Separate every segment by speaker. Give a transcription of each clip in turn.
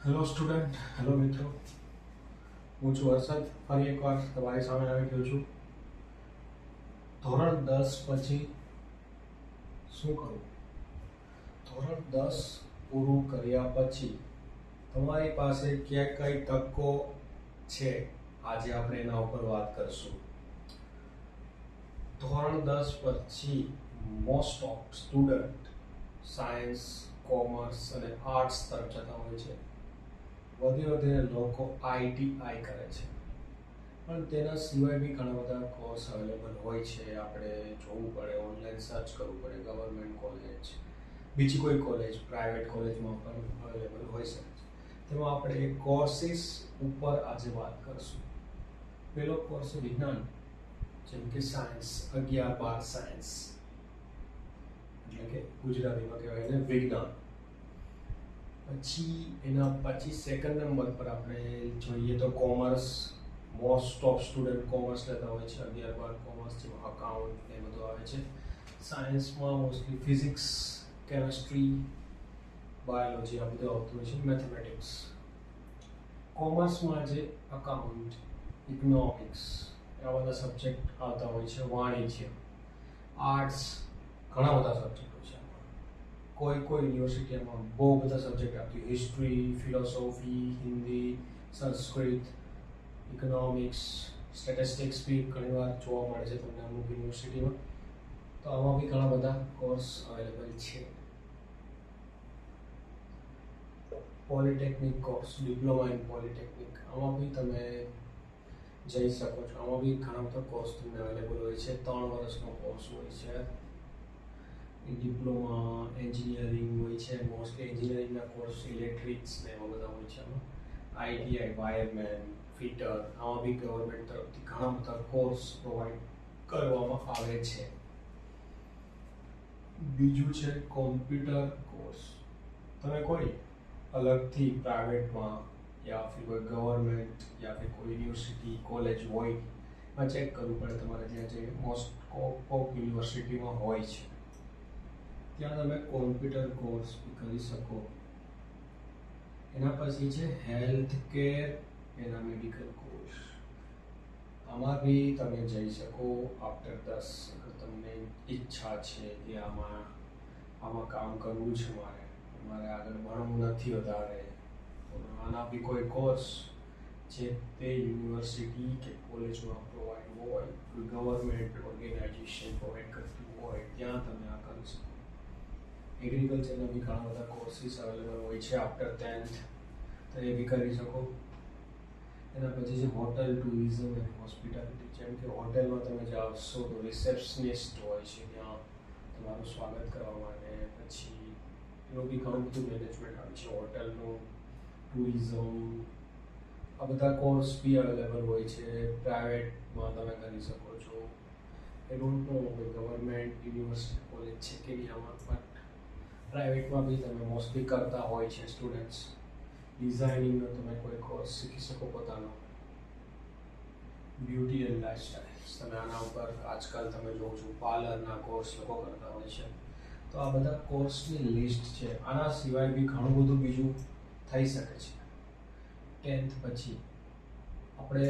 Speaker 1: Hello student, hello મિત્રો. હું છું હર્ષદ. ફરી એકવાર તમારી સામે આવી ગયો છું. ધોરણ 10 પછી શું કરવું? ધોરણ 10 પૂરું કર્યા પછી તમારી પાસે ક્યાં કઈ તકો છે, આજે આપણે એના ઉપર વાત કરશું. ધોરણ 10 પછી most of student science, commerce અને આર્ટ્સ તરફ જતા હોય છે. વધીને લોકો આઈટીઆઈ કરે છે, પણ તેના સિવાય બી ઘણા બધા કોર્સ અવેલેબલ હોય છે. આપણે જોવું પડે, ઓનલાઈન સર્ચ કરવું પડે. ગવર્મેન્ટ કોલેજ, બીજી કોઈ કોલેજ, પ્રાઇવેટ કોલેજમાં પણ અવેલેબલ હોઈ શકે છે. તેમાં આપણે એક કોર્સિસ ઉપર આજે વાત કરશું. પહેલો કોર્સ વિજ્ઞાન, જેમ કે સાયન્સ, 11-12 સાયન્સ, એટલે કે ગુજરાતીમાં કહેવાય એને વિજ્ઞાન. પછી એના પછી સેકન્ડ નંબર પર આપણે જોઈએ તો commerce. Most of student commerce લેતા હોય છે. 11-12 કોમર્સ, જેમાં અકાઉન્ટ એ બધું આવે છે. સાયન્સમાં મોસ્ટલી ફિઝિક્સ, કેમેસ્ટ્રી, બાયોલોજી આ બધું આવતું હોય છે, મેથેમેટિક્સ. કોમર્સમાં જે અકાઉન્ટ, ઇકોનોમિક્સ એવા બધા સબ્જેક્ટ આવતા હોય છે. વાણિજ્ય, આર્ટ્સ, ઘણા બધા સબ્જેક્ટ હોય છે. કોઈ યુનિવર્સિટીમાં બહુ બધા સબ્જેક્ટ આપતી, history, philosophy, Hindi, Sanskrit, economics, statistics બી ઘણીવાર જોવા મળે છે તમને અમુક યુનિવર્સિટીમાં. તો આમાં બી ઘણા બધા કોર્સ અવેલેબલ છે. Polytechnic course, diploma in polytechnic, આમાં બી તમે જઈ શકો છો. આમાં બી ઘણા બધા કોર્સ તમને અવેલેબલ હોય છે. 3 વર્ષનો કોર્સ હોય છે. ડિપ્લોમા એન્જિનિયરિંગ હોય છે. મોસ્ટલી એન્જિનિયરિંગના કોર્સ ઇલેક્ટ્રિક્સ ને એવા બધા હોય છે. આમાં આઈટીઆઈ, વાયરમેન, ફિટર, આમાં બી ગવર્મેન્ટ તરફથી ઘણા બધા કોર્સ પ્રોવાઈડ કરવામાં આવે છે. બીજું છે કોમ્પ્યુટર કોર્સ. તમે કોઈ અલગથી પ્રાઇવેટમાં યા ફિર કોઈ ગવર્મેન્ટ યા ફિર કોઈ યુનિવર્સિટી કોલેજ હોય એમાં ચેક કરવું પડે તમારે ત્યાં જે મોસ્ટ ઓફ યુનિવર્સિટીમાં હોય છે ત્યાં તમે કોમ્પ્યુટર કોર્સ કરી શકો. એના પછી છે હેલ્થ કેર પેરામેડિકલ કોર્સ. આમાં બી તમે જઈ શકો આફ્ટર 10. અગર તમને ઈચ્છા છે કે આમાં કામ કરવું છે, મારે આગળ ભણવું નથી વધારે, આના બી કોઈ કોર્સ જે તે યુનિવર્સિટી કે કોલેજમાં પ્રોવાઈડ હોય, કોઈ ગવર્મેન્ટ ઓર્ગેનાઇઝેશન પ્રોવાઈડ કરતું હોય, ત્યાં તમે આ કરી શકો. એગ્રીકલ્ચરના બી ઘણા બધા કોર્સિસ અવેલેબલ હોય છે આફ્ટર 10th, તો એ બી કરી શકો. એના પછી છે હોટલ, ટુરિઝમ એન્ડ હોસ્પિટાલિટી. જેમ કે હોટલમાં તમે જાશો તો રિસેપ્શનિસ્ટ હોય છે, ત્યાં તમારું સ્વાગત કરવા માટે. પછી એનું બી ઘણું બધું મેનેજમેન્ટ આવે છે, હોટલનું, ટુરિઝમ, આ બધા કોર્સ બી અવેલેબલ હોય છે. પ્રાઇવેટમાં તમે કરી શકો છો. એ don't know government university college છે કે નહીં આમાં, બટ પ્રાઇવેટમાં બી તમે મોસ્ટલી કરતા હોય છે સ્ટુડન્ટ્સ. ડિઝાઇનિંગનો તમે કોઈ કોર્સ શીખી શકો પોતાનો. બ્યુટી એન્ડ લાઇફસ્ટાઇલ, તમે આના ઉપર આજકાલ તમે જોવો છો પાર્લરના કોર્સ લોકો કરતા હોય છે. તો આ બધા કોર્સની લિસ્ટ છે. આના સિવાય બી ઘણું બધું બીજું થઈ શકે છે. 10th પછી આપણે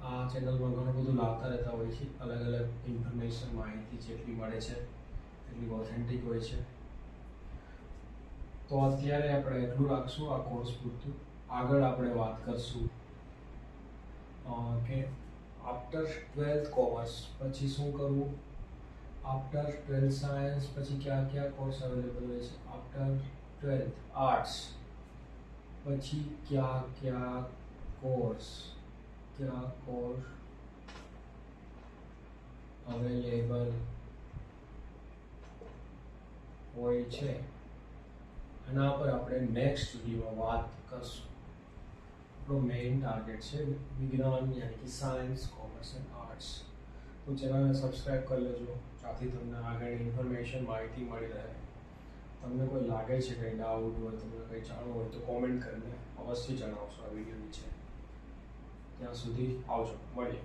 Speaker 1: આ ચેનલમાં ઘણું બધું લાવતા રહેતા હોય છે. અલગ અલગ ઇન્ફોર્મેશન, માહિતી જેટલી મળે છે એટલી ઓથેન્ટિક હોય છે. તો અત્યારે આપણે એટલું રાખશું આ કોર્સ પૂરતું. આગળ આપણે વાત કરશું કે આફ્ટર 12th કોમર્સ પછી શું કરવું, આફ્ટર 12th સાયન્સ પછી કયા કોર્સ અવેલેબલ હોય છે, આફ્ટર 12th આર્ટ્સ પછી કયા કોર્સ અવેલેબલ હોય છે. આના પર આપણે નેક્સ્ટ વિડીયોમાં વાત કરશું. આપણો મેઇન ટાર્ગેટ છે વિજ્ઞાન, યાની કે સાયન્સ, કોમર્સ એન્ડ આર્ટ્સ. તો ચેનલને સબસ્ક્રાઇબ કરી લેજો, ત્યાંથી તમને આગળની ઇન્ફોર્મેશન, માહિતી મળી રહે. તમને કોઈ લાગે છે કંઈ ડાઉટ હોય, તમને કંઈ જાણવું હોય તો કોમેન્ટ કરીને અવશ્ય જણાવશો આ વિડીયો નીચે. ત્યાં સુધી આવજો, મળીએ.